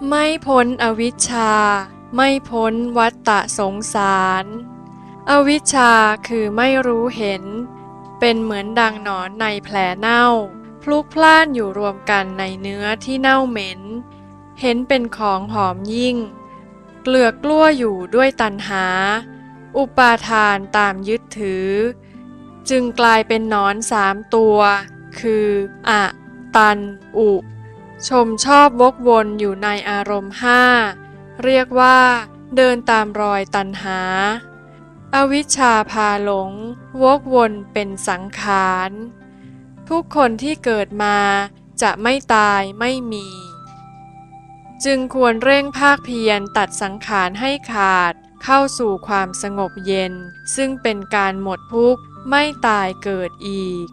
ไม่พ้นอวิชชาไม่พ้นวัฏฏะสงสารอวิชชาคือไม่รู้เห็นเป็นเหมือนดังหนอนในแผลเน่าพลุกพล่านอยู่รวมกันในเนื้อที่เน่าเหม็นเห็นเป็นของหอมยิ่งเกลือกกลั้วอยู่ด้วยตัณหาอุปาทานตามยึดถือจึงกลายเป็นหนอน3 ตัวคืออะตันอุชมชอบวกวนอยู่ในอารมณ์5เรียกว่าเดินตามรอยตัณหาอวิชชาพาหลงวกวนเป็นสังขารทุกคนที่เกิดมาจะไม่ตายไม่มีจึงควรเร่งภาคเพียรตัดสังขารให้ขาดเข้าสู่ความสงบเย็นซึ่งเป็นการหมดทุกข์ไม่ตายเกิดอีก